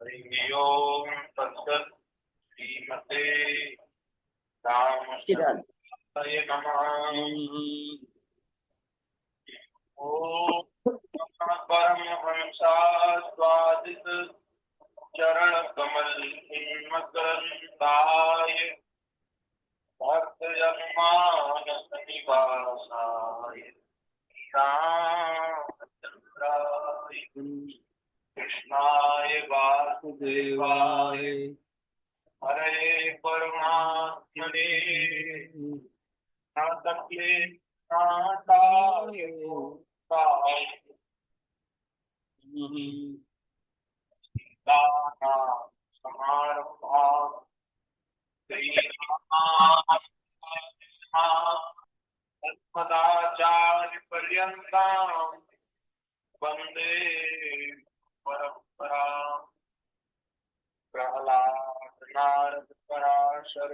हरि ओम तत्सत्। श्रीमते रामचंद्राय नमः। ओम परमहंसास्वादित चरण कमल हिम्मकरंदाय भक्त जनमानस निवासाय रामचंद्राय कृष्णाय वासुदेवाय हरे परमात्मने नाटके नाटाय गोप्ताय सीतानां समारम्भां श्रीरामाचार्यपर्यन्तां वन्दे परम्पराम्। प्रहलाद नारद पराशर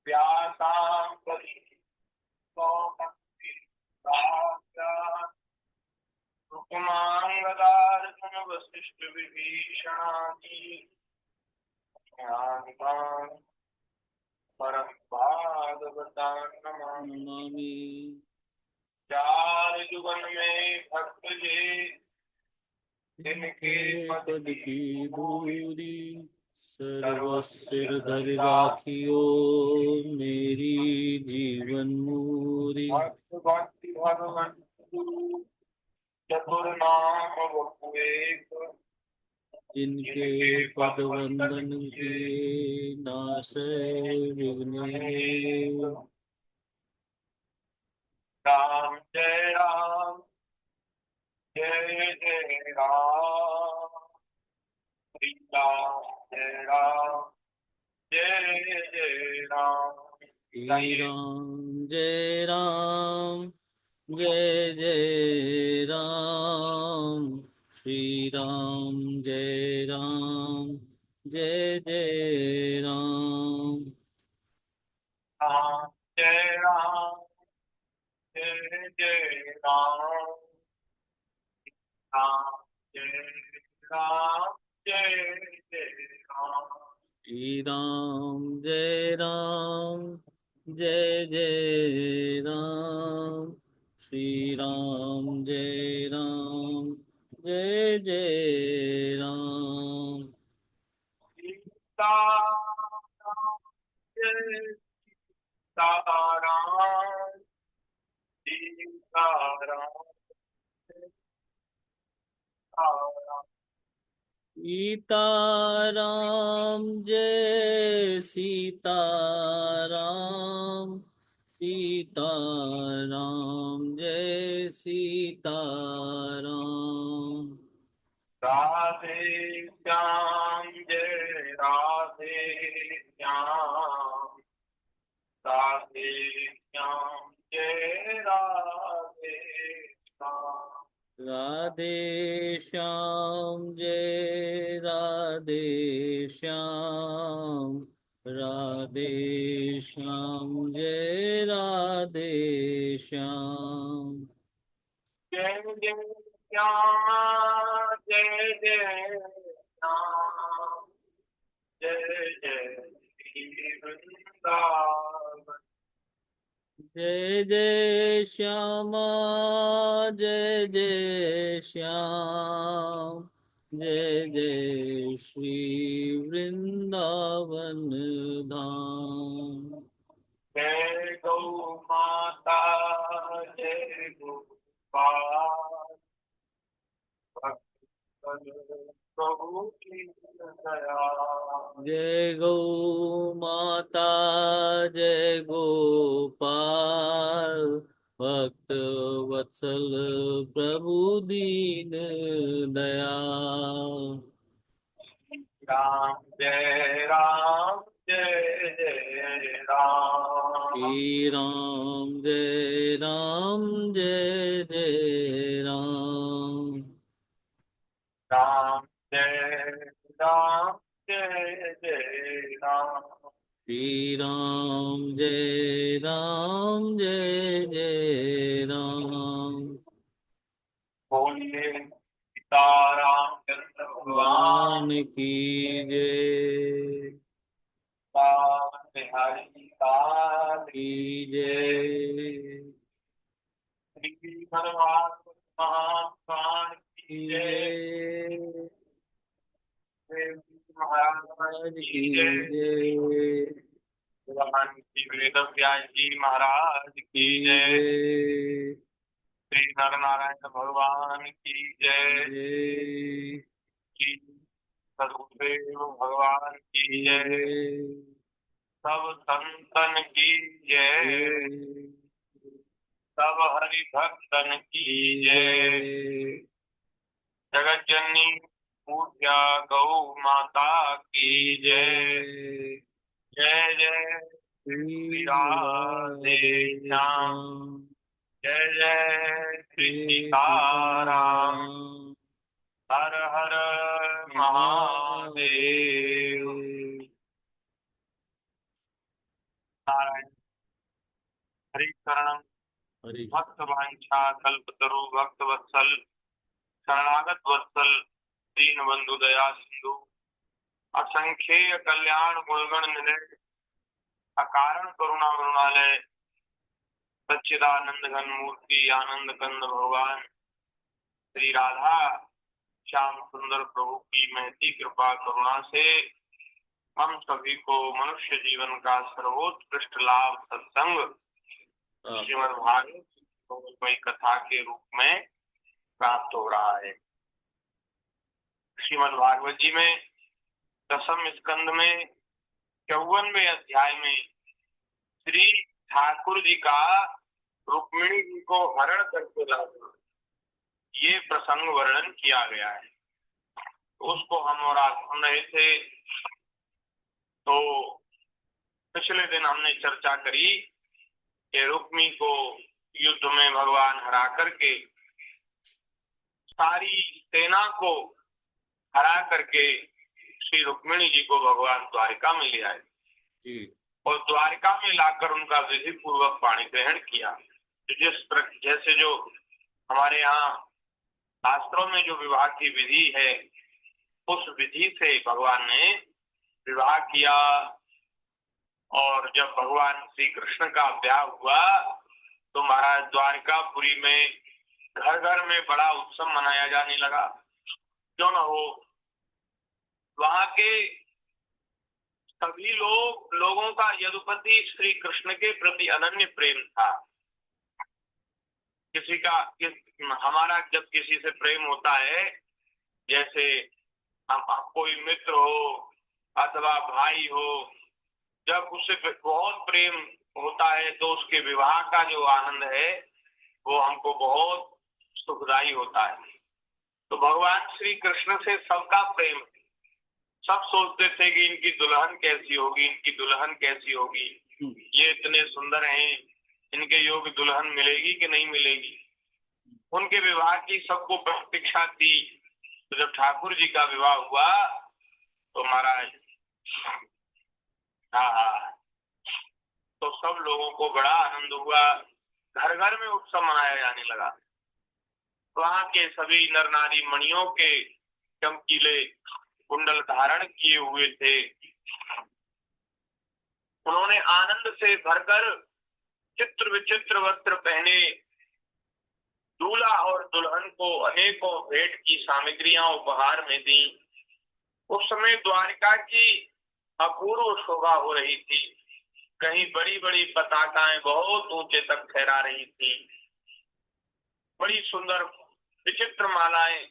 व्यासां रुक्मांगदार्जुन वसिष्ठ विभीषणादि ज्ञानिनां परम भागवतान् नमामि। चार जुगन में भक्त जे जिनके पद की दूरी सर्वसिर धरि राखियो मेरी जीवन मूरी। भक्ति भगवंत चतुर नाम बहु एक जिनके पद वंदन के नासै विघ्न। राम जय राम जय जय राम। श्री राम जय राम जय जय राम। श्री राम जय राम जय जय राम। श्री राम जय राम जय जय राम। राम जय राम जय जय राम। राम जय राम जय जय राम। श्री राम जय राम जय जय राम। श्री राम जय राम जय जय राम। सीता जय सीताराम सीताराम सीताराम। सीताराम जय सीताराम। सीताराम जय सीताराम। राधे श्याम जय राधे श्याम। राधे श्याम जय राधे श्याम। राधे श्याम जय राधे श्याम। राधे श्याम जय राधे श्याम। जय जय श्याम जय जय श्याम। जय जय श्री वृंदावन। जय जय श्यामा जय जय श्याम। जय जय श्री वृंदावन धाम। जय गौ माता जय गोपाल भक्त प्रभु की दया। जय गौ माता जय गोपाल भक्त वत्सल प्रभु दीन दयाल। राम जय राम जय जय राम। श्री राम जय राम जय जय राम। राम जय राम जय जय राम। श्री राम जय राम जय जय राम। बोलिए रामचंद्र भगवान भगवान की जय। बिहारी लाल की जय। श्री भगवान महाप्राण की की जय। जय। देव जी महाराज आज की की जय। जय। भगवान श्री वेद व्यास जी महाराज की की जय। जय। श्री नर नारायण भगवान की जय। जय। श्री सदगुरुदेव भगवान की की जय। जय। सब संतन की जय। जय। सब हरि भक्तन की की जय। जय। जगत जननी पूज्या गौ माता की जय। जय। जय जय श्री श्री राधे राधे श्याम। श्याम। जय जय श्री श्री सीताराम। सीताराम। हर हर महादेव। महादेव। नारायण हरि शरणम। हरि। भक्त वांछा कल्पतरु भक्त वत्सल शरणागत वत्सल दीन बंधु दया सिंधु असंख्येय कल्याण गुणगण निलय अकारण करुणा करुणालय सच्चिदानंद घन मूर्ति आनंद कंद भगवान श्री राधा श्याम सुंदर प्रभु की महती कृपा करुणा से हम सभी को मनुष्य जीवन का सर्वोत्कृष्ट लाभ सत्संग श्रीमद् भागवत कथा के रूप में प्राप्त हो रहा है। श्रीमद् भागवत जी में दसम स्कंद में 54वें अध्याय में श्री ठाकुर जी का रुक्मिणी जी को हरण करके लाना ये प्रसंग वर्णन किया गया है। उसको हम और आज सुन रहे थे। तो पिछले दिन हमने चर्चा करी कि रुक्मी को युद्ध में भगवान हरा करके सारी सेना को हरा करके श्री रुक्मिणी जी को भगवान द्वारिका में ले आए और द्वारिका में लाकर उनका विधि पूर्वक पाणी ग्रहण किया। जैसे जो हमारे यहाँ शास्त्रों में जो विवाह की विधि है उस विधि से भगवान ने विवाह किया। और जब भगवान श्री कृष्ण का ब्याह हुआ तो महाराज द्वारिकापुरी में घर घर में बड़ा उत्सव मनाया जाने लगा। क्यों न हो, वहां के सभी लोगों का यदुपति श्री कृष्ण के प्रति अनन्य प्रेम था। हमारा जब किसी से प्रेम होता है, जैसे हम कोई मित्र हो अथवा भाई हो, जब उससे बहुत प्रेम होता है तो उसके विवाह का जो आनंद है वो हमको बहुत सुखदायी होता है। तो भगवान श्री कृष्ण से सबका प्रेम, सब सोचते थे कि इनकी दुल्हन कैसी होगी, इनकी दुल्हन कैसी होगी, ये इतने सुंदर हैं, इनके योग्य दुल्हन मिलेगी कि नहीं मिलेगी। उनके विवाह की सबको प्रतीक्षा थी। तो जब ठाकुर जी का विवाह हुआ तो महाराज तो सब लोगों को बड़ा आनंद हुआ। घर घर में उत्सव मनाया जाने लगा। वहां के सभी नर नारी मणियों के चमकीले कुंडल धारण किए हुए थे। उन्होंने आनंद से भरकर चित्र विचित्र वस्त्र पहने दूल्हा और दुल्हन को अनेकों भेंट की सामग्रियां उपहार में दी। उस समय द्वारिका की अपूर्व शोभा हो रही थी। कहीं बड़ी बड़ी पताकाएं बहुत ऊंचे तक फहरा रही थी। बड़ी सुंदर विचित्र मालाएं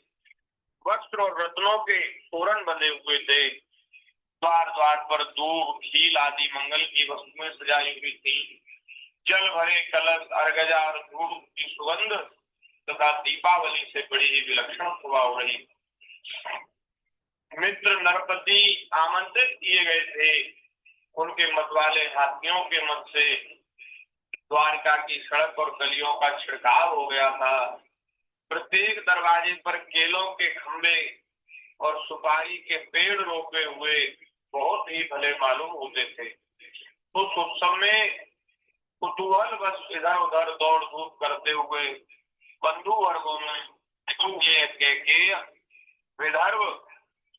वस्त्र और रत्नों के तोरण बंधे हुए थे। द्वार द्वार पर दूब खील आदि मंगल की वस्तुएं सजाई हुई थी। जल भरे कलश अर्गजा और धूप की सुगंध तथा दीपावली से बड़ी ही विलक्षण शोभा हो रही। मित्र नरपति आमंत्रित किए गए थे। उनके मत वाले हाथियों के मत से द्वारिका की सड़क और गलियों का छिड़काव हो गया था। प्रत्येक दरवाजे पर केलों के खंबे और सुपारी के पेड़ रोपे हुए बहुत ही भले मालूम होते थे। उस उत्सव में कुतूहल बस इधर उधर दौड़ धूप करते हुए बंधु वर्गों में के विदर्भ,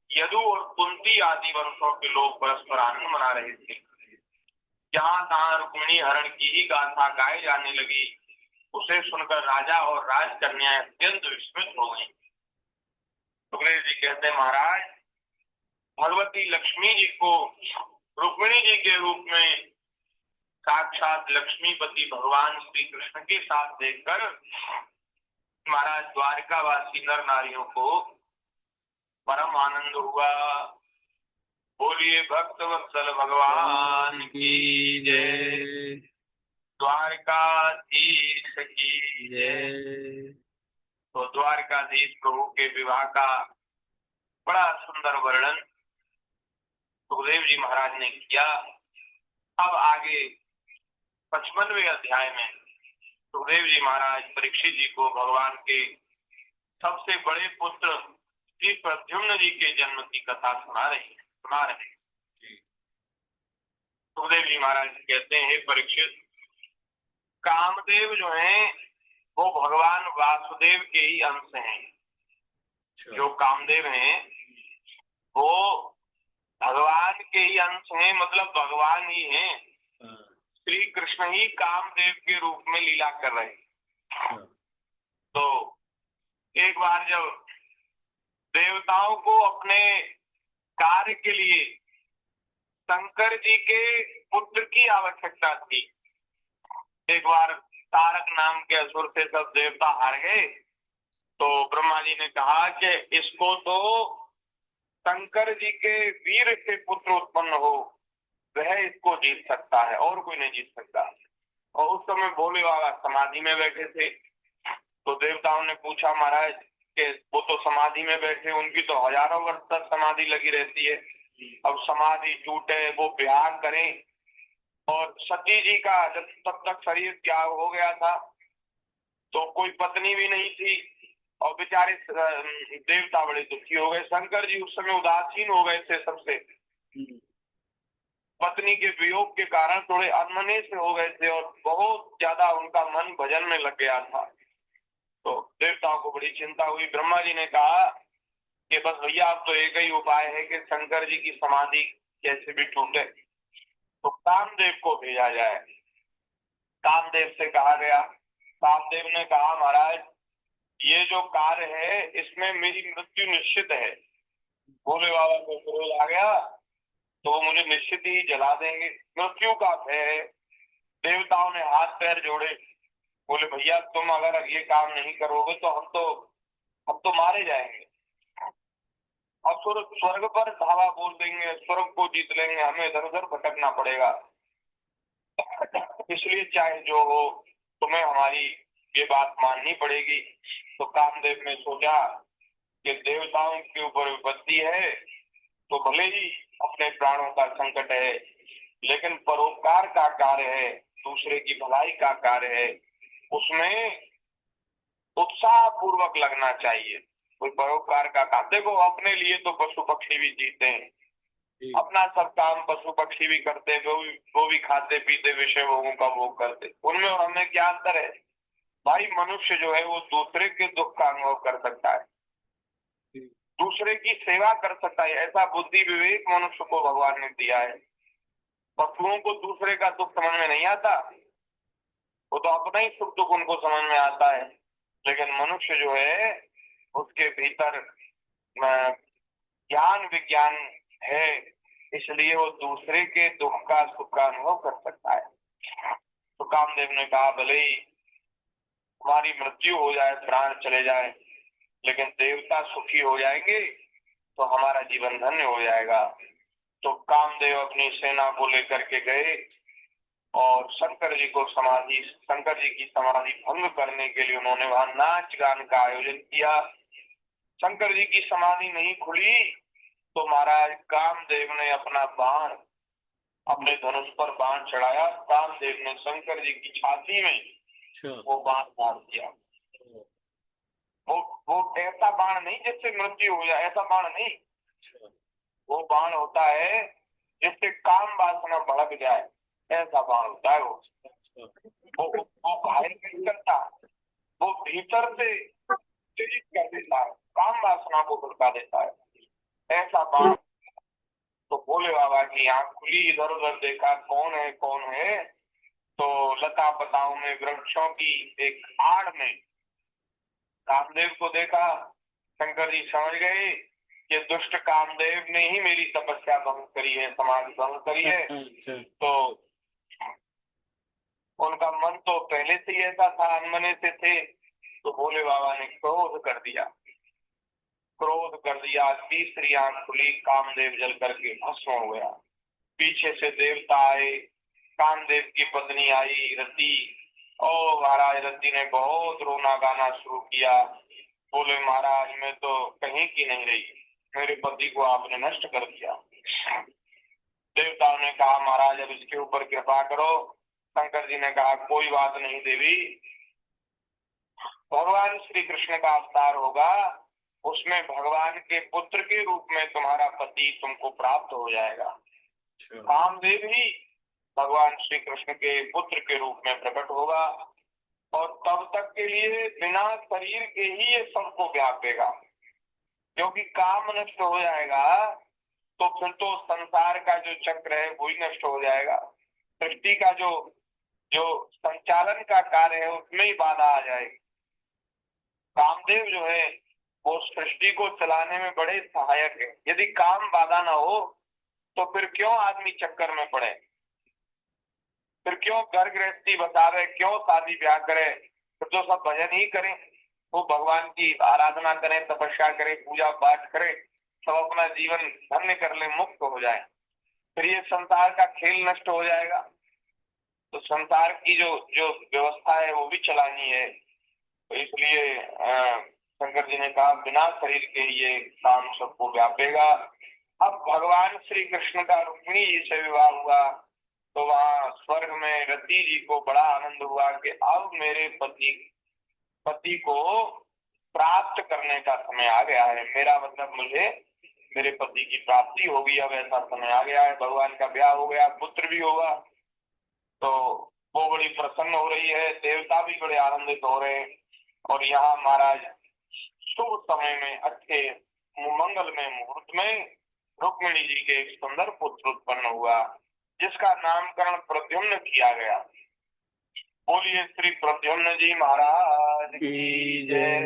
यदु और कुंती आदि वंशों के लोग परस्पर आनंद मना रहे थे। जहां तहां रुक्मिणी हरण की ही गाथा गाए जाने लगी। उसे सुनकर राजा और राजकन्याएं अत्यंत विस्मित हो गईं। सुखदेव जी कहते हैं, महाराज, भगवती लक्ष्मी जी को रुक्मिणी जी के रूप में साक्षात लक्ष्मीपति भगवान श्री कृष्ण के साथ देखकर महाराज द्वारकावासी नर नारियों को परम आनंद हुआ। बोलिए भक्त वत्सल भगवान की जय, द्वारकाधीश की जय। तो द्वारकाधीश प्रभु के विवाह का बड़ा सुंदर वर्णन सुखदेव जी महाराज ने किया। अब आगे 55वें अध्याय में सुखदेव जी महाराज परीक्षित जी को भगवान के सबसे बड़े पुत्र श्री प्रद्युम्न जी के जन्म की कथा सुना रहे। सुखदेव जी महाराज कहते हैं, परीक्षित, कामदेव जो हैं वो भगवान वासुदेव के ही अंश हैं। जो कामदेव हैं वो भगवान के ही अंश हैं, मतलब भगवान ही हैं। श्री कृष्ण ही कामदेव के रूप में लीला कर रहे हैं। तो एक बार जब देवताओं को अपने कार्य के लिए शंकर जी के पुत्र की आवश्यकता थी। एक बार तारक नाम के असुर से सब देवता हार गए, तो ब्रह्मा जी ने कहा कि इसको तो शंकर जी के वीर से पुत्र उत्पन्न हो, वह इसको जीत सकता है, और कोई नहीं जीत सकता। और उस समय भोले बाबा समाधि में बैठे थे। तो देवताओं ने पूछा, महाराज, कि वो तो समाधि में बैठे, उनकी तो हजारों वर्ष तक समाधि लगी रहती है, अब समाधि टूटे, वो विवाह करें। और सती जी का जब तब तक शरीर त्याग हो गया था तो कोई पत्नी भी नहीं थी, और बेचारे देवता बड़े दुखी हो गए। शंकर जी उस समय उदासीन हो गए थे सबसे, पत्नी के वियोग के कारण थोड़े अनमने से हो गए थे, और बहुत ज्यादा उनका मन भजन में लग गया था। तो देवताओं को बड़ी चिंता हुई। ब्रह्मा जी ने कहा कि बस भैया, अब तो एक ही उपाय है कि शंकर जी की समाधि कैसे भी टूटे, तो कामदेव को भेजा जाए। कामदेव से कहा गया। कामदेव ने कहा, महाराज, ये जो कार्य है इसमें मेरी मृत्यु निश्चित है। भोले बाबा को क्रोध आ गया तो वो मुझे निश्चित ही जला देंगे, मृत्यु का भय है। देवताओं ने हाथ पैर जोड़े, बोले भैया, तुम अगर ये काम नहीं करोगे तो हम तो मारे जाएंगे। असुर स्वर्ग पर धावा बोल देंगे, स्वर्ग को जीत लेंगे, हमें इधर उधर भटकना पड़ेगा। इसलिए चाहे जो हो, तुम्हें हमारी ये बात माननी पड़ेगी। तो कामदेव ने सोचा कि देवताओं के ऊपर विपत्ति है तो भले ही अपने प्राणों का संकट है, लेकिन परोपकार का कार्य है, दूसरे की भलाई का कार्य है, उसमें उत्साह पूर्वक लगना चाहिए। कोई परोपकार का काम, देखो अपने लिए तो पशु पक्षी भी जीते हैं, अपना सब काम पशु पक्षी भी करते, वो भी खाते पीते विषय भोगों का भोग करते, उनमें और हमें क्या अंतर है? भाई, मनुष्य जो है वो दूसरे के दुख का अनुभव कर सकता है, दूसरे की सेवा कर सकता है। ऐसा बुद्धि विवेक मनुष्य को भगवान ने दिया है। पशुओं को दूसरे का दुख समझ में नहीं आता, वो तो अपना ही सुख दुख उनको समझ में आता है। लेकिन मनुष्य जो है उसके भीतर ज्ञान विज्ञान है, इसलिए वो दूसरे के दुख का सुख का अनुभव कर सकता है। तो कामदेव ने कहा, भले ही हमारी मृत्यु हो जाए, प्राण चले जाए, लेकिन देवता सुखी हो जाएंगे तो हमारा जीवन धन्य हो जाएगा। तो कामदेव अपनी सेना को लेकर के गए और शंकर जी की समाधि भंग करने के लिए उन्होंने वहां नाच गान का आयोजन किया। शंकर जी की समाधि नहीं खुली तो महाराज कामदेव ने अपना बाण, अपने धनुष पर बाण चढ़ाया। कामदेव ने शंकर जी की छाती में वो बाण मार दिया। वो ऐसा बाण नहीं जिससे मृत्यु हो जाए, ऐसा बाण नहीं, वो बाण होता है जिससे काम वासना भड़क जाए, ऐसा बाण होता है। वो घायल नहीं करता, वो भीतर से उत्तेजित कर देता है, काम वासना को भड़का देता है। ऐसा बाण तो भोले बाबा की आंख खुली, इधर उधर देखा कौन है, तो लता पताओं में वृक्षों की एक आड़ में कामदेव को देखा। शंकर जी समझ गए कि दुष्ट कामदेव ने ही मेरी तपस्या भंग करी है, समाधि भंग करी है। तो उनका मन तो पहले से ही ऐसा था, अनमने से थे। तो भोले बाबा ने क्रोध कर दिया, तीसरी आंख खुली, कामदेव जल करके भस्म हो गया। पीछे से देवता आए, कामदेव की पत्नी आई रति। और महाराज रति ने बहुत रोना गाना शुरू किया, बोले महाराज मैं तो कहीं की नहीं रही, मेरे पति को आपने नष्ट कर दिया। देवताओं ने कहा महाराज अब इसके ऊपर कृपा करो। शंकर जी ने कहा कोई बात नहीं देवी, भगवान श्री कृष्ण का अवतार होगा, उसमें भगवान के पुत्र के रूप में तुम्हारा पति तुमको प्राप्त हो जाएगा। कामदेव ही भगवान श्री कृष्ण के पुत्र के रूप में प्रकट होगा, और तब तक के लिए बिना शरीर के ही ये सबको व्यापेगा, क्योंकि काम नष्ट हो जाएगा तो फिर तो संसार का जो चक्र है वही नष्ट हो जाएगा। सृष्टि का जो जो संचालन का कार्य है उसमें ही बाधा आ जाएगी। कामदेव जो है वो सृष्टि को चलाने में बड़े सहायक है। यदि काम बाधा ना हो तो फिर क्यों आदमी चक्कर में पड़े, फिर क्यों घर गृहस्थी बसावे, क्यों शादी ब्याह करे, फिर तो सब भजन ही करें, वो भगवान की आराधना करें, तपस्या करें, पूजा पाठ करें, सब अपना जीवन धन्य कर ले, मुक्त हो जाए। फिर ये संसार का खेल नष्ट हो जाएगा। तो संसार की जो जो व्यवस्था है वो भी चलानी है। तो इसलिए शंकर जी ने कहा बिना शरीर के ये काम सबको व्यापेगा। अब भगवान श्री कृष्ण का रुक्मिणी जी से विवाह हुआ, तो वहां स्वर्ग में रति जी को बड़ा आनंद हुआ कि अब मेरे पति को प्राप्त करने का समय आ गया है, मेरा मतलब मुझे मेरे पति की प्राप्ति होगी, अब ऐसा समय आ गया है, भगवान का ब्याह हो गया, पुत्र भी होगा। तो वो बड़ी प्रसन्न हो रही है, देवता भी बड़े आनंदित हो रहे हैं। और यहाँ महाराज शुभ समय में अच्छे मंगल में मुहूर्त में रुक्मिणी जी के एक सुंदर पुत्र उत्पन्न हुआ, जिसका नामकरण प्रद्युम्न किया गया। बोलिए श्री प्रद्युम्न जी महाराज की जय।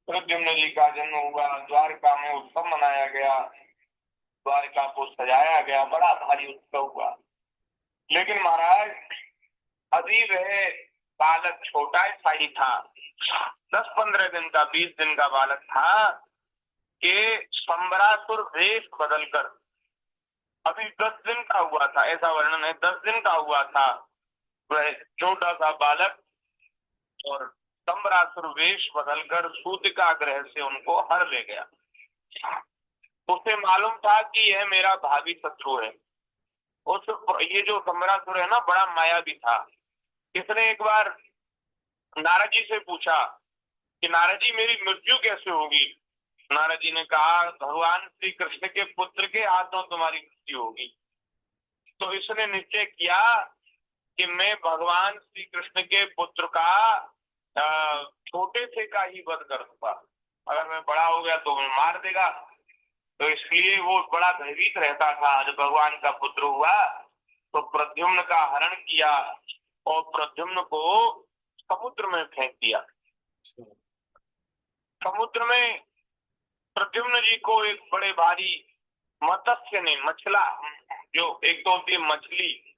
प्रद्युम्न जी का जन्म हुआ, द्वारका में उत्सव मनाया गया, द्वारका को सजाया गया, बड़ा भारी उत्सव हुआ। लेकिन महाराज अभी वह बालक छोटा सा ही था, 10-15 दिन का, 20 दिन का बालक था कि संबरासुर वेश बदलकर, अभी 10 दिन का हुआ था, ऐसा वर्णन है, 10 दिन का हुआ था वह छोटा सा बालक, और संबरासुर वेश बदलकर सूतिका ग्रह से उनको हर ले गया। उसे मालूम था कि यह मेरा भावी शत्रु है। उस ये जो संबरासुर है ना, बड़ा मायावी था। इसने एक बार नारद जी से पूछा कि नारद जी मेरी मृत्यु कैसे होगी। नारद जी ने कहा भगवान श्री कृष्ण के पुत्र के हाथों तुम्हारी मृत्यु होगी। तो इसने निश्चय किया कि मैं भगवान श्री कृष्ण के पुत्र का छोटे से का ही वध कर दूंगा, अगर मैं बड़ा हो गया तो मैं मार देगा। तो इसलिए वो बड़ा भयभीत रहता था। जब भगवान का पुत्र हुआ तो प्रद्युम्न का हरण किया और प्रद्युम्न को समुद्र में फेंक दिया। समुद्र में प्रद्युम्न जी को एक बड़े भारी मत्स्य ने, मछला, जो एक तो होती है मछली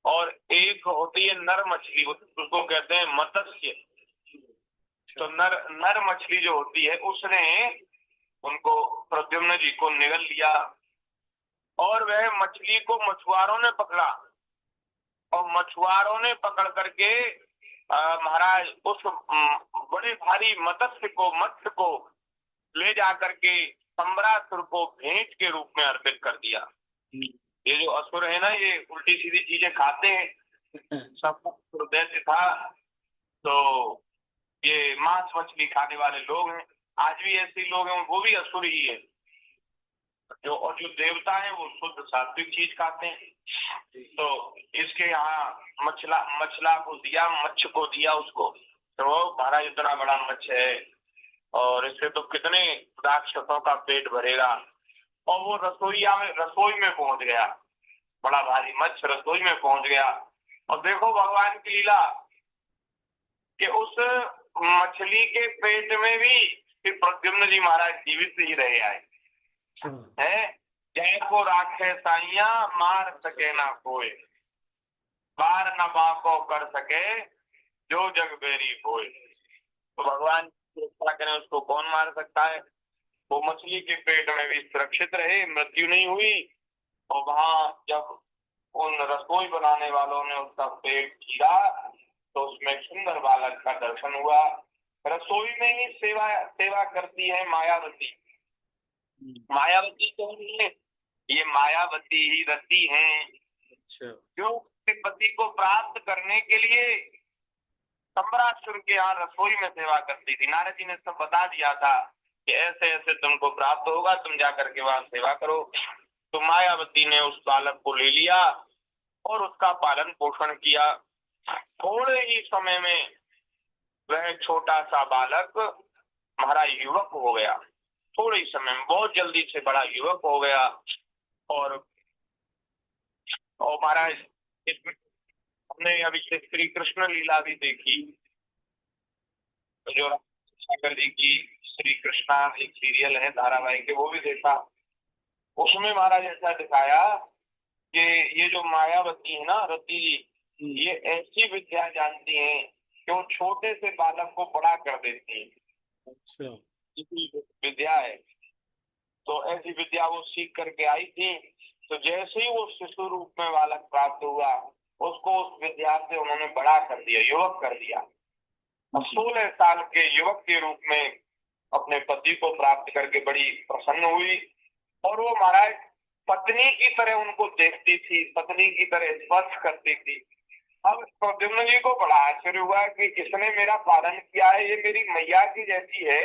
और एक होती है नर मछली, उसको कहते हैं मत्स्य। तो नर मछली जो होती है उसने उनको, प्रद्युम्न जी को निगल लिया, और वह मछली को मछुआरों ने पकड़ा, और मछुआरों ने पकड़ करके महाराज उस बड़े भारी मत्स्य को ले जा करके संबरासुर को भेंट के रूप में अर्पित कर दिया। ये जो असुर है ना, ये उल्टी सीधी चीजें खाते हैं, सब दैत्य था, तो ये मांस मछली खाने वाले लोग हैं। आज भी ऐसे लोग हैं, वो भी असुर ही है। और जो देवता है वो शुद्ध सात्विक चीज खाते हैं। तो इसके यहाँ मछला को दिया, मच्छ को दिया उसको, तो महाराज इतना बड़ा मच्छ है, और इससे तो कितने राक्षसों का पेट भरेगा। और वो रसोई में पहुंच गया, बड़ा भारी मत्स्य रसोई में पहुंच गया। और देखो भगवान की लीला कि उस मछली के पेट में भी फिर प्रद्युम्न जी महाराज जीवित ही रहे आए है। जय को राखे साइया मार सके ना कोई, बार न बाको कर सके जो जग बेरी होए। तो भगवान की रक्षा करें उसको कौन मार सकता है। वो मछली के पेट में भी सुरक्षित रहे, मृत्यु नहीं हुई। और वहां जब उन रसोई बनाने वालों ने उसका पेट चीरा तो उसमें सुंदर बालक का दर्शन हुआ। रसोई में ही सेवा सेवा करती है मायावती। मायावती कौन है? ये मायावती ही रति है, जो अपने पति को प्राप्त करने के लिए सम्रासुर के यहाँ रसोई में सेवा करती थी। नारद जी ने सब बता दिया था कि ऐसे ऐसे तुमको प्राप्त होगा, तुम जाकर के वहां सेवा करो। तो मायावती ने उस बालक को ले लिया और उसका पालन पोषण किया। थोड़े ही समय में वह छोटा सा बालक हमारा युवक हो गया। थोड़े ही समय में बहुत जल्दी से बड़ा युवक हो गया। और महाराज इसमें हमने अभी से श्री कृष्ण लीला भी देखी, जो सागर जी की श्री कृष्णा एक सीरियल है धारावाहिक है, वो भी देखा। उसमें महाराज ऐसा दिखाया कि ये जो मायावती है ना रति जी, ये ऐसी विद्या जानती हैं कि वो छोटे से बालक को बड़ा कर देती है। अच्छा, विद्या है। तो ऐसी विद्या वो सीख करके आई थी। तो जैसे ही वो शिशु रूप में बालक प्राप्त हुआ, उसको उस विद्या से उन्होंने बड़ा कर दिया, युवक कर दिया। 16 साल के युवक के रूप में अपने पति को प्राप्त करके बड़ी प्रसन्न हुई। और वो महाराज पत्नी की तरह उनको देखती थी, पत्नी की तरह स्पर्श करती थी। अब प्रद्युम्न जी को बड़ा आश्चर्य हुआ कि किसने मेरा पालन किया है, ये मेरी मैया की जैसी है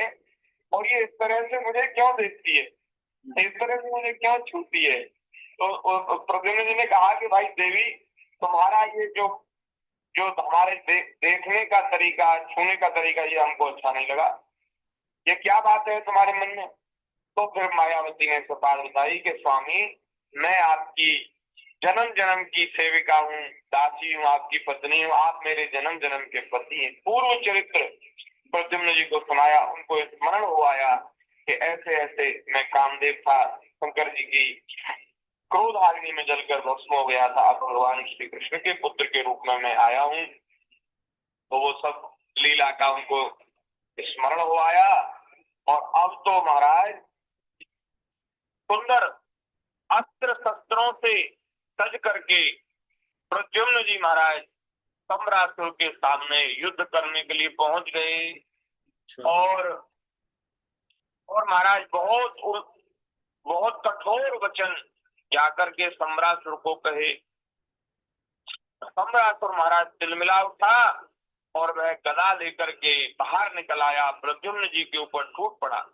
और ये इस तरह से मुझे क्यों देखती है, इस तरह से मुझे क्यों छूती है। तो प्रद्युम्न जी ने कहा कि भाई देवी, तुम्हारा ये जो जो हमारे देखने का तरीका, छूने का तरीका, ये हमको अच्छा नहीं लगा। ये क्या बात है तुम्हारे मन में? तो फिर मायावती ने इस बात बताई कि स्वामी, मैं आपकी जन्म जन्म की सेविका हूँ, दासी हूँ, आपकी पत्नी हूँ, आप मेरे जन्म जन्म के पति हैं। पूर्व चरित्र प्रद्युम्न जी को सुनाया। उनको स्मरण हो आया कि ऐसे ऐसे मैं कामदेव था, शंकर जी की क्रोधाग्नि में जलकर भस्म हो गया था, अब भगवान श्री कृष्ण के पुत्र के रूप में मैं आया हूँ। तो वो सब लीला का उनको स्मरण हो आया। और अब तो महाराज सुंदर अस्त्र शस्त्रों से सज करके प्रद्युम्न जी महाराज सम्रासुर के सामने युद्ध करने के लिए पहुंच गए। और महाराज बहुत बहुत कठोर वचन जाकर के सम्रासुर को कहे। सम्रासुर महाराज तिलमिला उठा और वह गदा लेकर के बाहर निकल आया, प्रद्युम्न जी के ऊपर टूट पड़ा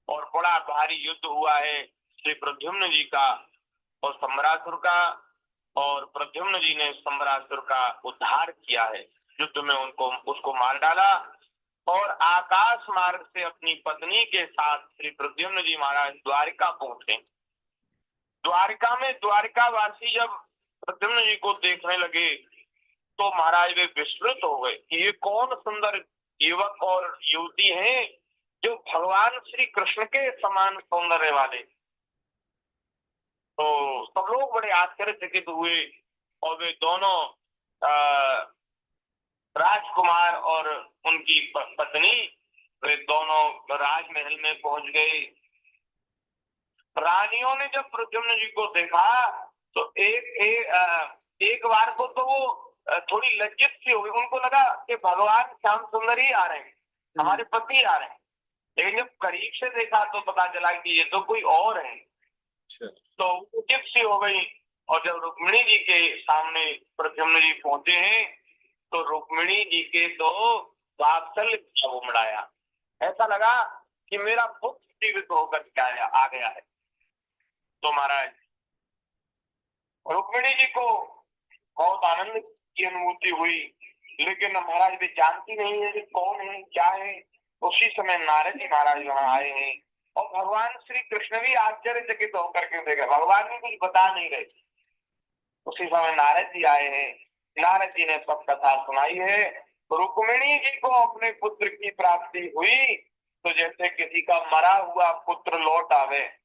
और बड़ा भारी युद्ध हुआ है श्री प्रद्युम्न जी का और सम्रासुर का। और प्रद्युम्न जी ने सम्रासुर का उद्धार किया है, युद्ध में उसको मार डाला। और आकाश मार्ग से अपनी पत्नी के साथ श्री प्रद्युम्न जी महाराज द्वारिका पहुंचे। द्वारिका में द्वारिकावासी जब प्रद्युम्न जी को देखने लगे तो महाराज वे विस्मृत हो गए कि ये कौन सुंदर युवक और युवती हैं जो भगवान श्री कृष्ण के समान सौंदर्य वाले। तो सब लोग बड़े आश्चर्यचकित हुए और वे दोनों राजकुमार और उनकी पत्नी, वे दोनों राजमहल में पहुंच गए। रानियों ने जब प्रद्युम्न जी को देखा तो एक बार को तो वो थोड़ी लज्जित सी हो गई। उनको लगा कि भगवान श्याम सुंदर ही आ रहे हैं, हमारे पति आ रहे हैं। लेकिन जब करीब से देखा तो पता चला कि ये तो कोई और है। तो लज्जित सी हो गई। और जब रुक्मिणी जी के सामने प्रद्युम्न जी पहुंचे हैं तो रुक्मिणी जी के तो वात्सल्य उमड़ाया। ऐसा लगा कि मेरा पुत्र जीवित होकर आ गया है। तो महाराज रुक्मिणी जी को बहुत आनंद की अनुभूति हुई, लेकिन महाराज वे जानती नहीं है कि कौन है क्या है। उसी समय नारद जी महाराज वहां आए हैं और भगवान श्री कृष्ण भी आश्चर्यचकित होकर के देखे, भगवान भी कुछ बता नहीं रहे। उसी समय नारद जी आए हैं, नारद जी ने सब कथा सुनाई है। रुक्मिणी जी को अपने पुत्र की प्राप्ति हुई तो जैसे किसी का मरा हुआ पुत्र लौट आवे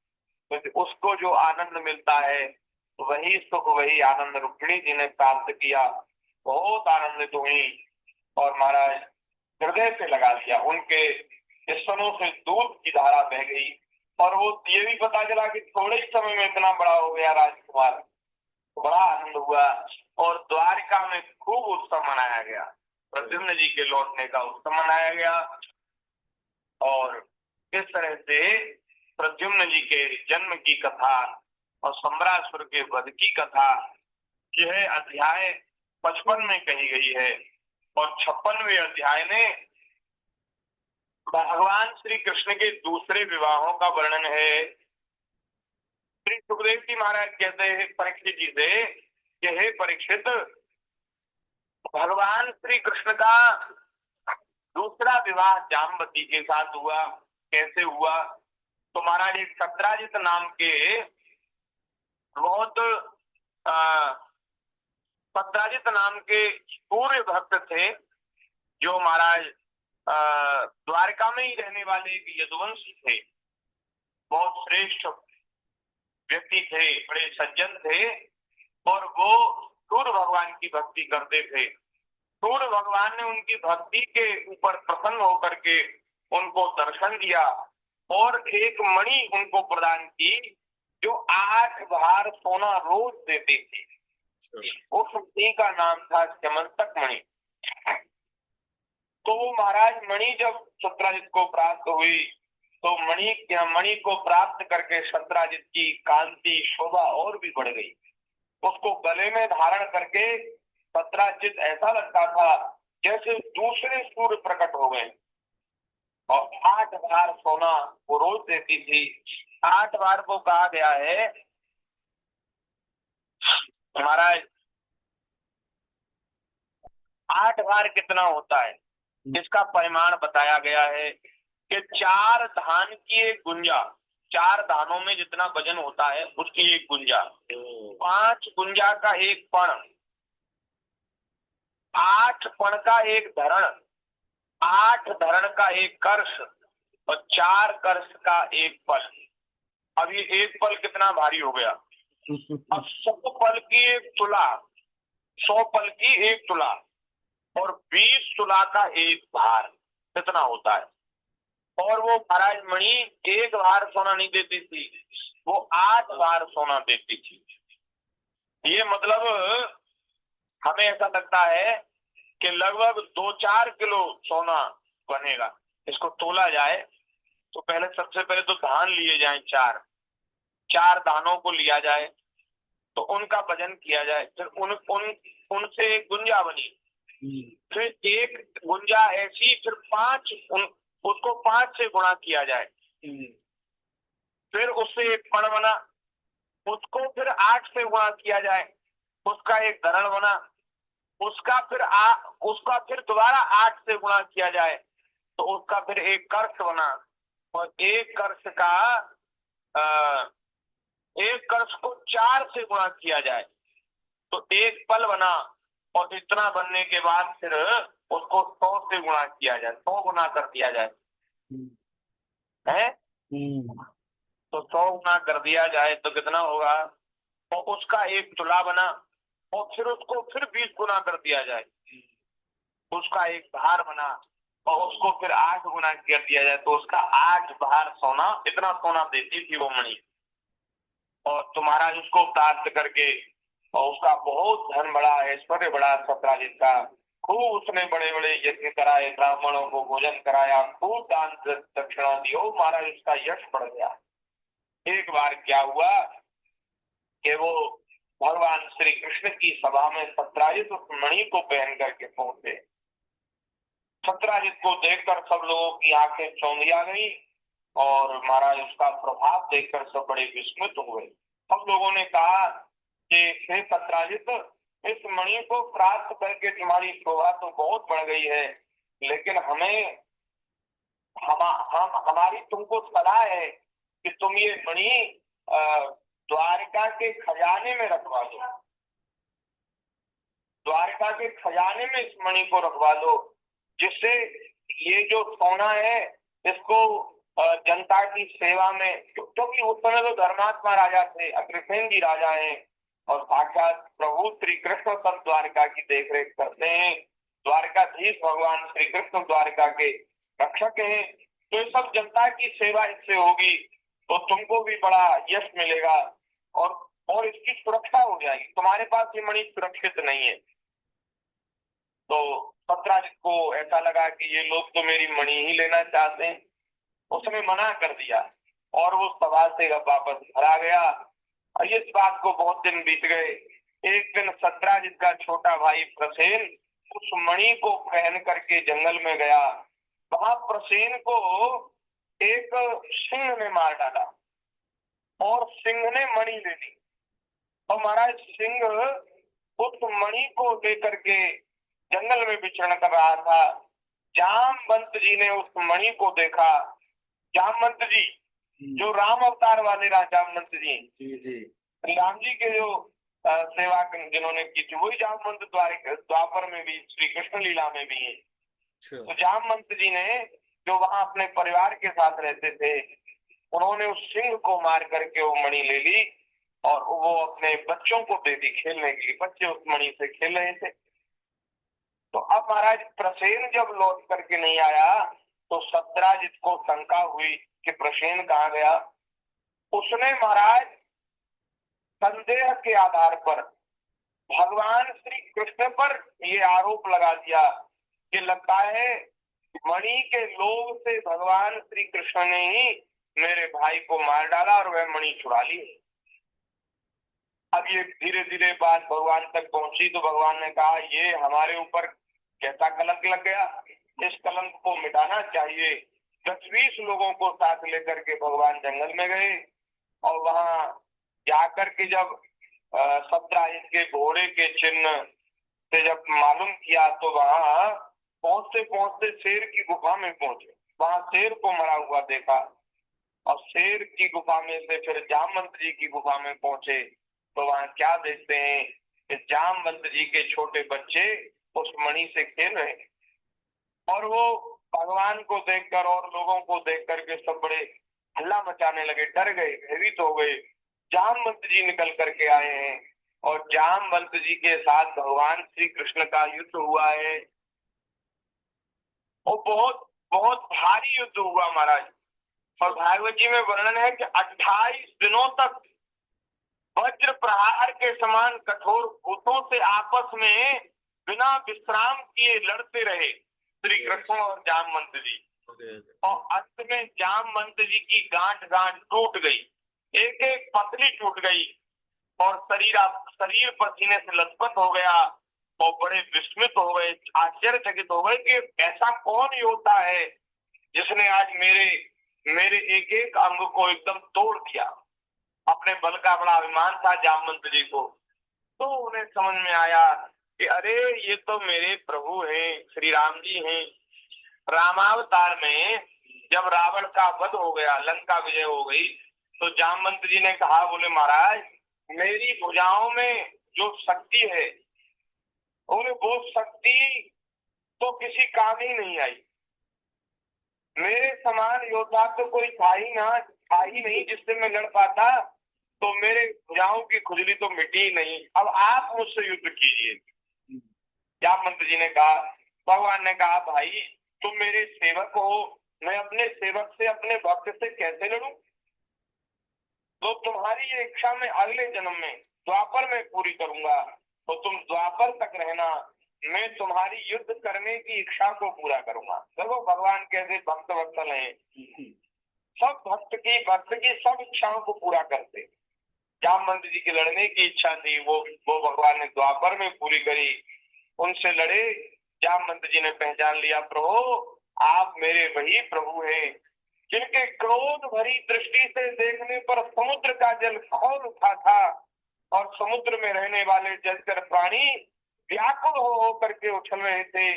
तो उसको जो आनंद मिलता है वही सुख वही आनंद रुक्मिणी जी ने प्राप्त किया। बहुत आनंदित हुई और महाराज हृदय से लगा लिया, उनके स्तनों से दूध की धारा बह गई और वो ये भी पता चला कि थोड़े ही समय में इतना बड़ा हो गया राजकुमार। बड़ा आनंद हुआ और द्वारिका में खूब उत्सव मनाया गया, प्रद्युम्न जी के लौटने का उत्सव मनाया गया। और इस तरह से प्रद्युम्न जी के जन्म की कथा और सम्रासुर के वध की कथा यह अध्याय 55 में कही गई है और 56वें अध्याय में भगवान श्री कृष्ण के दूसरे विवाहों का वर्णन है। श्री सुखदेव जी महाराज कहते हैं परीक्षित जी से कि हे परीक्षित, भगवान श्री कृष्ण का दूसरा विवाह जामवती के साथ हुआ, कैसे हुआ? तो महाराज एक सत्राजित नाम के बहुत सत्राजित नाम के सूर्य भक्त थे जो महाराज द्वारका में ही रहने वाले एक यदुवंशी थे, बहुत श्रेष्ठ व्यक्ति थे, बड़े सज्जन थे और वो सूर्य भगवान की भक्ति करते थे। सूर्य भगवान ने उनकी भक्ति के ऊपर प्रसन्न होकर के उनको दर्शन दिया और एक मणि उनको प्रदान की जो 8 भार सोना रोज देती थी। उस मणि का नाम था चमंतक मणि। तो वो महाराज मणि जब सत्राजित को प्राप्त हुई तो मणि को प्राप्त करके सत्राजित की कांति शोभा और भी बढ़ गई। उसको गले में धारण करके सत्राजित ऐसा लगता था जैसे दूसरे सूर्य प्रकट हो गए और 8 बार सोना वो रोज देती थी। 8 बार को कहा गया है महाराज, 8 बार कितना होता है इसका परिमाण बताया गया है कि 4 धान की एक गुंजा, 4 दानों में जितना वजन होता है उसकी एक गुंजा, 5 गुंजा का एक पण, 8 पण का एक धरण, 8 धरण का एक कर्ष और 4 कर्ष का एक पल। अब ये एक पल कितना भारी हो गया? अब 100 पल की एक तुला, 100 पल की एक तुला और 20 तुला का एक भार कितना होता है? और वो महाराज मणि एक भार सोना नहीं देती थी, वो 8 बार सोना देती थी। ये मतलब हमें ऐसा लगता है कि लगभग 2-4 किलो सोना बनेगा। इसको तोला जाए तो पहले सबसे पहले तो धान लिए जाए, 4 दानों को लिया जाए तो उनका वजन किया जाए, फिर उनसे एक गुंजा बनी, फिर एक गुंजा ऐसी, फिर 5 उसको 5 से गुणा किया जाए, फिर उससे एक पण बना, उसको फिर 8 से गुणा किया जाए, उसका एक धरण बना, उसका फिर दोबारा 8 से गुणा किया जाए तो उसका फिर एक कर्ष बना और एक कर्ष को 4 से गुणा किया जाए तो एक पल बना और इतना बनने के बाद फिर उसको 100 से गुणा किया जाए, 100 गुना कर दिया जाए है तो 100 गुना कर दिया जाए तो कितना होगा? और उसका एक तुला बना और फिर उसको फिर 20 गुना कर दिया जाए, उसका एक भार बना और उसको फिर 8 गुना कर दिया जाए तो उसका 8 भार सोना, इतना सोना देती थी वो मणि। और तुम्हारा उसको प्राप्त करके और उसका बहुत धन बड़ा, ऐश्वर्य बड़ा सत्राजित का, खूब उसने बड़े बड़े यज्ञ कराए, ब्राह्मणों को भोजन कराया, खूब दान दक्षिणा दियो, महाराज उसका यश बढ़ गया। एक बार क्या हुआ कि वो भगवान श्री कृष्ण की सभा में सत्राजित उस मणि को पहन करके पहुंचे। सत्राजित को देखकर सब लोगों की आंखें चौंधिया गई और महाराज उसका प्रभाव देखकर सब बड़े विस्मित हुए। सब लोगों ने कहा कि हे सत्राजित, इस मणि को प्राप्त करके तुम्हारी शोभा तो बहुत बढ़ गई है, लेकिन हमें हम हमारी तुमको सलाह है कि तुम ये मणि द्वारका के खजाने में रखवा दो, द्वारका के खजाने में इस मणि को रखवा दो, जिससे ये जो सोना है इसको जनता की सेवा में, क्योंकि उस समय तो धर्मात्मा राजा थे, अग्रसेन जी राजा हैं और साक्षात प्रभु श्री कृष्ण सब द्वारका की देखरेख करते हैं, द्वारकाधीश भगवान श्री कृष्ण द्वारका के रक्षक हैं, तो ये सब जनता की सेवा इससे होगी तो तुमको भी बड़ा यश मिलेगा और इसकी सुरक्षा हो जाएगी। तुम्हारे पास ये मणि सुरक्षित नहीं है। तो सत्राजित को ऐसा लगा कि ये लोग तो मेरी मणि ही लेना चाहते हैं, उसने मना कर दिया और वो सभा से वापस घर आ गया। और इस बात को बहुत दिन बीत गए। एक दिन सत्राजित का छोटा भाई प्रसेन उस मणि को पहन करके जंगल में गया। वहां प्रसेन को एक सिंह ने मार डाला और सिंह ने मणि ले ली। और महाराज सिंह उस मणि को लेकर के जंगल में विचरण कर रहा था। जामवंत जी ने उस मणि को देखा। जामवंत जी जो राम अवतार वाले जामवंत जी, राम जी के जो सेवा जिन्होंने की थी वही जामवंत द्वापर में भी, श्री कृष्ण लीला में भी है। तो जामवंत जी ने जो वहां अपने परिवार के साथ रहते थे, उन्होंने उस सिंह को मार करके वो मणि ले ली और वो अपने बच्चों को दे दी खेलने के लिए। बच्चे उस मणि से खेल रहे थे। तो अब महाराज प्रसेन जब लौट करके नहीं आया तो सत्राजित को शंका हुई कि प्रसेन कहाँ गया। उसने महाराज संदेह के आधार पर भगवान श्री कृष्ण पर ये आरोप लगा दिया कि लगता है मणि के लोभ से भगवान श्री कृष्ण ने ही मेरे भाई को मार डाला और वह मणि चुरा ली। अब ये धीरे धीरे बात भगवान तक पहुंची तो भगवान ने कहा ये हमारे ऊपर कैसा कलंक लग गया, इस कलंक को मिटाना चाहिए। 10-20 लोगों को साथ लेकर के भगवान जंगल में गए और वहां जाकर के जब सत्राजित के घोड़े के चिन्ह से जब मालूम किया तो वहां पहुंचते पहुंचते शेर की गुफा में पहुंचे। वहां शेर को मरा हुआ देखा और शेर की गुफा में से फिर जामवंत जी की गुफा में पहुंचे तो वहां क्या देखते हैं कि जामवंत जी के छोटे बच्चे उस मणि से खेल रहे हैं। और वो भगवान को देखकर और लोगों को देख करके सब बड़े हल्ला मचाने लगे, डर गए, भयभीत हो गए। जामवंत जी निकल करके आए हैं और जामवंत जी के साथ भगवान श्री कृष्ण का युद्ध हुआ है। और बहुत बहुत भारी युद्ध हुआ महाराज। और भागवत जी में वर्णन है कि 28 दिनों तक वज्र प्रहार के समान कठोर भूतों से आपस में बिना विश्राम किए लड़ते रहे श्री कृष्ण और जामवंत जी। और अंत में जामवंत जी की गांठ टूट गई, एक एक पसली टूट गई और शरीर पसीने से लथपथ हो गया और बड़े विस्मित हो गए, आश्चर्यचकित हो गए कि ऐसा कौन योद्धा है जिसने आज मेरे एक एक अंग को एकदम तोड़ दिया। अपने बल का बड़ा अभिमान था जामवंत जी को। तो उन्हें समझ में आया कि अरे ये तो मेरे प्रभु हैं, श्री राम जी हैं। रामावतार में जब रावण का वध हो गया, लंका विजय हो गई, तो जामवंत जी ने कहा, बोले महाराज मेरी भुजाओं में जो शक्ति है वो शक्ति तो किसी काम ही नहीं आई। मेरे समान योद्धा तो कोई था ही नहीं जिससे मैं लड़ पाता। तो मेरे भुजाओं की खुजली तो मिटी नहीं, अब आप मुझसे युद्ध कीजिए। जामवंत जी ने कहा, भगवान ने कहा भाई तुम मेरे सेवक हो, मैं अपने सेवक से अपने भक्त से कैसे लड़ूं? तो तुम्हारी ये इच्छा मैं अगले जन्म में द्वापर में पूरी करूंगा, तो तुम द्वापर तक रहना, मैं तुम्हारी युद्ध करने की इच्छा को पूरा करूंगा। देखो भगवान कैसे भक्त वत्सल हैं, सब भक्त की सब इच्छाओं को पूरा करते। जामवंत जी की लड़ने की इच्छा थी, वो भगवान ने द्वापर में पूरी करी, उनसे लड़े। जामवंत जी ने पहचान लिया, प्रभु आप मेरे वही प्रभु हैं जिनके क्रोध भरी दृष्टि से देखने पर समुद्र का जल खौल उठा था और समुद्र में रहने वाले जलचर प्राणी व्याकुल हो करके उछल रहे थे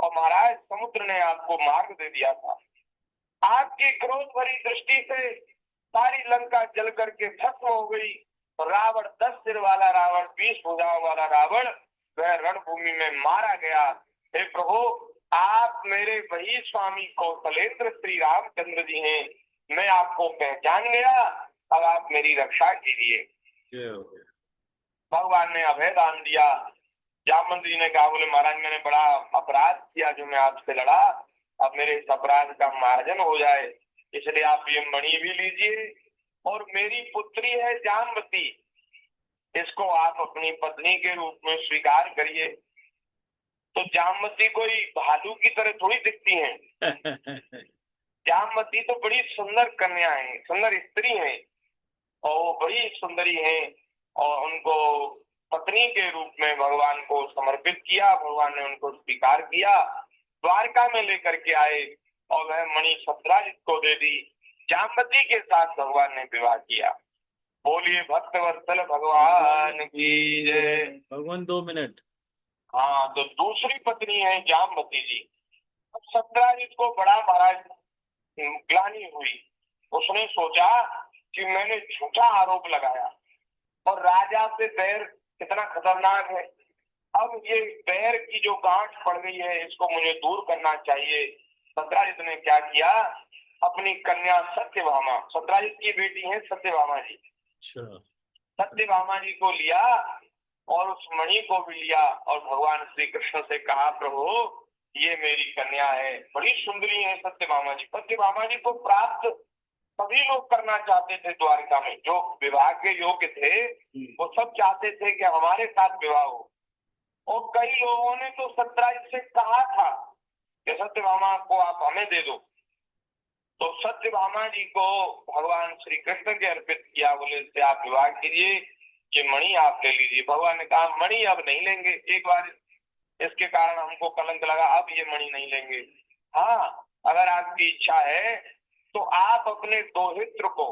और महाराज समुद्र ने आपको मार्ग दे दिया था। आपकी क्रोध भरी दृष्टि से सारी लंका जल करके भस्म हो गई। रावण 10 सिर वाला रावण, 20 भुजाओं वाला रावण वह रणभूमि में मारा गया। हे प्रभु, आप मेरे वही स्वामी कौशलेंद्र श्री रामचंद्र जी हैं। मैं आपको पहचान गया। अब आप मेरी रक्षा कीजिए। भगवान ने अभय दान दिया। जामवंत जी ने कहा, बोले महाराज मैंने बड़ा अपराध किया जो मैं आपसे लड़ा। अब मेरे इस अपराध का मार्जन हो जाए, इसलिए आप ये मणि भी लीजिए। और मेरी पुत्री है जामवती, इसको आप अपनी पत्नी के रूप में स्वीकार करिए। तो जामवती कोई भालू की तरह थोड़ी दिखती हैं। जामवती तो बड़ी सुंदर कन्या है, सुंदर स्त्री है, और वो बड़ी सुंदरी है। और उनको पत्नी के रूप में भगवान को समर्पित किया। भगवान ने उनको स्वीकार किया, द्वारका में लेकर के आए और वह मणि सत्यराजित को दे दी। जामवती के साथ भगवान ने विवाह किया। बोलिए भक्तवत्सल भगवान की जय। भगवान 2 मिनट। हाँ, तो दूसरी पत्नी है जामवती जी। अब सत्यराजित को बड़ा महाराज ग्लानि हुई। उसने सोचा कि मैंने झूठा आरोप लगाया, और राजा से बैर कितना खतरनाक है। अब ये पैर की जो गांठ पड़ गई है, इसको मुझे दूर करना चाहिए। सत्यराजित ने क्या किया, अपनी कन्या सत्यभामा, सत्यराजित की बेटी है सत्यभामा जी, सत्यभामा जी को लिया और उस मणि को भी लिया और भगवान श्री कृष्ण से कहा, प्रभु ये मेरी कन्या है, बड़ी सुंदरी है सत्यभामा जी। सत्यभामा जी को प्राप्त सभी लोग करना चाहते थे द्वारिका में, जो विवाह के योग्य थे वो सब चाहते थे कि हमारे साथ विवाह हो। और कई लोगों ने तो सत्यराजित से कहा था कि सत्यभामा को आप हमें दे दो। तो सत्यभामा जी को भगवान श्री कृष्ण के अर्पित किया। बोले इससे आप विवाह कीजिए, ये मणि आप ले लीजिए। भगवान ने कहा मणि अब नहीं लेंगे, एक बार इसके कारण हमको कलंक लगा, अब ये मणि नहीं लेंगे। हाँ, अगर आपकी इच्छा है तो आप अपने दोहित्र को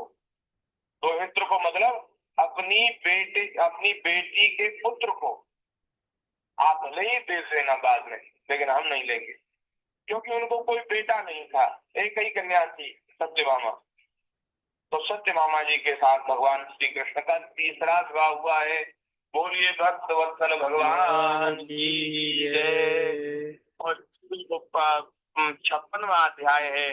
मतलब अपनी बेटी के पुत्र को आप भले ही दे देना बाद में, लेकिन हम नहीं लेंगे, क्योंकि उनको कोई बेटा नहीं था, एक ही कन्या थी सत्यभामा। तो सत्यभामा जी के साथ भगवान श्री कृष्ण का तीसरा विवाह हुआ है। बोलिए भक्त वत्सल भगवान की जय। और 56वां अध्याय है,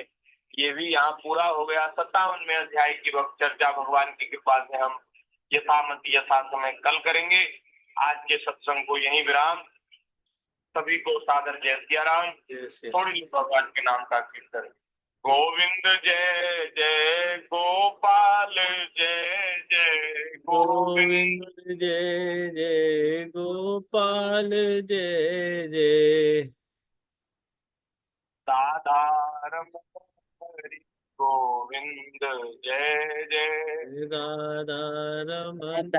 ये भी यहाँ पूरा हो गया। 57वें अध्याय की चर्चा भगवान की कृपा से हम यथामति यथासमय कल करेंगे। आज के सत्संग को यहीं विराम। सभी को सादर जय सिया राम। थोड़ी भगवान के नाम का कीर्तन। गोविंद जय जय गोपाल जय जय गोविंद जय जय गोपाल जय जय। राधारमण हरि गोविंद जय जय। राधारमण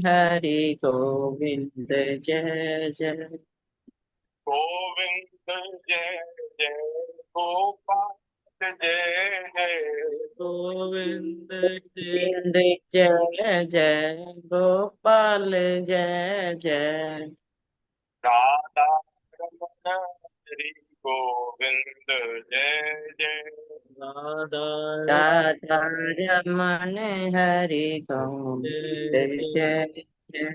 हरि गोविंद जय जय। गोविंद जय जय गोपाल जय जय। गोविंद जय गोविंद जय जय गोपाल जय जय। राधारमण हरि गोविंद जय जय। राधा रमण हरि गोविंद जय जय।